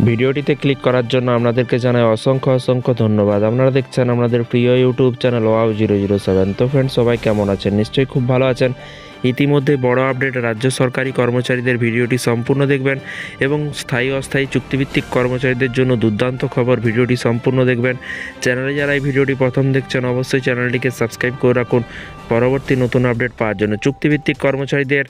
ভিডিওটিতে ক্লিক করার জন্য আপনাদেরকে জানাই অসংখ্য ধন্যবাদ। আপনারা দেখছেন আমাদের প্রিয় ইউটিউব চ্যানেল wow007। তো ফ্রেন্ডস, সবাই কেমন আছেন? নিশ্চয়ই খুব ভালো আছেন। ইতিমধ্যে বড় আপডেট, রাজ্য সরকারি কর্মচারীদের ভিডিওটি সম্পূর্ণ দেখবেন এবং স্থায়ী অস্থায়ী চুক্তিভিত্তিক কর্মচারীদের জন্য দুর্দান্ত খবর, ভিডিওটি সম্পূর্ণ দেখবেন। চ্যানেলে যারা এই ভিডিওটি প্রথম দেখছেন অবশ্যই চ্যানেলটিকে সাবস্ক্রাইব করে রাখুন পরবর্তী নতুন আপডেট পাওয়ার জন্য। চুক্তিভিত্তিক কর্মচারীদের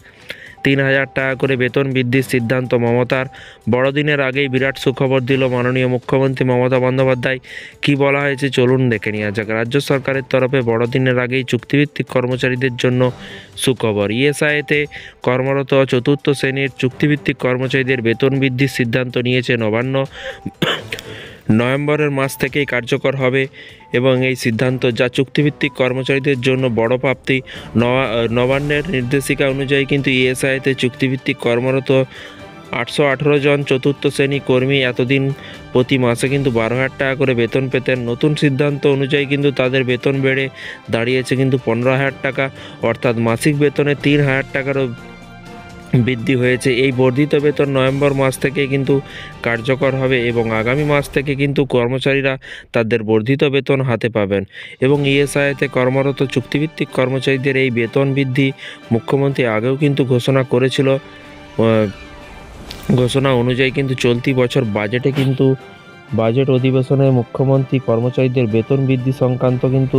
৩,০০০ টাকা করে বেতন বৃদ্ধির সিদ্ধান্ত মমতার। বড়দিনের আগেই বিরাট সুখবর দিল মাননীয় মুখ্যমন্ত্রী মমতা বন্দ্যোপাধ্যায়। কি বলা হয়েছে চলুন দেখে নেওয়া যাক। রাজ্য সরকারের তরফে বড়দিনের আগেই চুক্তিভিত্তিক কর্মচারীদের জন্য সুখবর। ইএসআইতে কর্মরত চতুর্থ শ্রেণীর চুক্তিভিত্তিক কর্মচারীদের বেতন বৃদ্ধির সিদ্ধান্ত নিয়েছে নবান্ন। নভেম্বরের মাস থেকেই কার্যকর হবে এবং এই সিদ্ধান্ত যা চুক্তিভিত্তিক কর্মচারীদের জন্য বড় প্রাপ্তি। নবান্নের নির্দেশিকা অনুযায়ী কিন্তু ইএসআইতে চুক্তিভিত্তিক কর্মরত 818 জন চতুর্থ শ্রেণী কর্মী এতদিন প্রতি মাসে কিন্তু 12,000 টাকা করে বেতন পেতেন। নতুন সিদ্ধান্ত অনুযায়ী কিন্তু তাদের বেতন বেড়ে দাঁড়িয়েছে কিন্তু 15,000 টাকা, অর্থাৎ মাসিক বেতনে 3,000 টাকারও বৃদ্ধি হয়েছে। এই বর্ধিত বেতন নভেম্বর মাস থেকে কিন্তু কার্যকর হবে এবং আগামী মাস থেকে কিন্তু কর্মচারীরা তাদের বর্ধিত বেতন হাতে পাবেন। এবং ইএসআইতে কর্মরত চুক্তিভিত্তিক কর্মচারীদের এই বেতন বৃদ্ধি মুখ্যমন্ত্রী আগেও কিন্তু ঘোষণা করেছিল। ঘোষণা অনুযায়ী কিন্তু চলতি বছর বাজেট অধিবেশনে মুখ্যমন্ত্রী কর্মচারীদের বেতন বৃদ্ধি সংক্রান্ত কিন্তু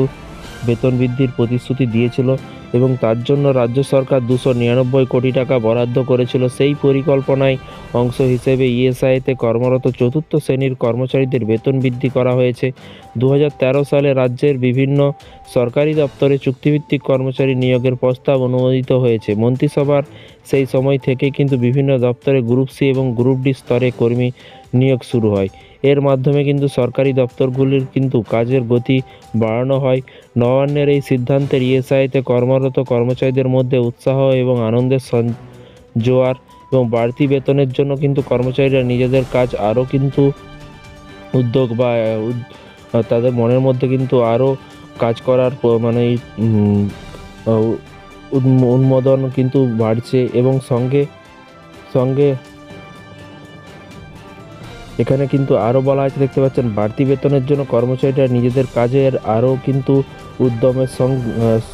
বেতন বৃদ্ধির প্রতিশ্রুতি দিয়েছিল এবং তার জন্য রাজ্য সরকার 299 কোটি টাকা বরাদ্দ করেছিল। সেই পরিকল্পনায় অংশ হিসেবে ইএসআইতে কর্মরত চতুর্থ শ্রেণীর কর্মচারীদের বেতন বৃদ্ধি করা হয়েছে। 2013 সালে রাজ্যের বিভিন্ন সরকারি দপ্তরে চুক্তিভিত্তিক কর্মচারী নিয়োগের প্রস্তাব অনুমোদিত হয়েছে। মন্ত্রিসভার সেই সময় থেকে কিন্তু বিভিন্ন দপ্তরে গ্রুপ সি এবং গ্রুপ ডি স্তরে কর্মী নিয়োগ শুরু হয়। এর মাধ্যমে কিন্তু সরকারি দপ্তরগুলির কিন্তু কাজের গতি বাড়ানো হয়। নবান্নের এই সিদ্ধান্তের ইএসআইতে কর্মরত কর্মচারীদের মধ্যে উৎসাহ এবং আনন্দের জোয়ার এবং বাড়তি বেতনের জন্য কিন্তু কর্মচারীরা নিজেদের কাজ আরও কিন্তু উদ্যোগ বা তাদের মনের মধ্যে কিন্তু আরও কাজ করার মানে উন্মোদন কিন্তু বাড়ছে এবং সঙ্গে এখানে কিন্তু আরও বলা আছে, দেখতে পাচ্ছেন, বাড়তি বেতনের জন্য কর্মচারীরা নিজেদের কাজের আরও কিন্তু উদ্যমের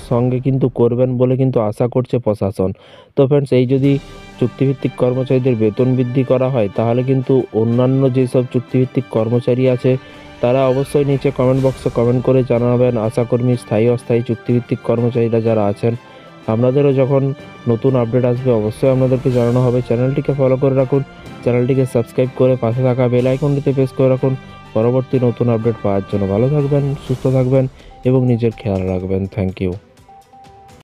সঙ্গে কিন্তু করবেন বলে কিন্তু আশা করছে প্রশাসন। তো ফ্রেন্ডস, এই যদি চুক্তিভিত্তিক কর্মচারীদের বেতন বৃদ্ধি করা হয় তাহলে কিন্তু অন্যান্য যেসব চুক্তিভিত্তিক কর্মচারী আছে তারা অবশ্যই নিচে কমেন্ট বক্সে কমেন্ট করে জানাবেন। আশাকর্মী, স্থায়ী অস্থায়ী চুক্তিভিত্তিক কর্মচারীরা যারা আছেন, আপনাদেরও যখন নতুন আপডেট আসবে অবশ্যই আপনাদেরকে জানানো হবে। চ্যানেলটিকে ফলো করে রাখুন, চ্যানেলটিকে সাবস্ক্রাইব করে পাশে থাকা বেল আইকনটিতে প্রেস করে রাখুন পরবর্তী নতুন আপডেট পাওয়ার জন্য। ভালো থাকবেন, সুস্থ থাকবেন এবং নিজের খেয়াল রাখবেন। Thank you.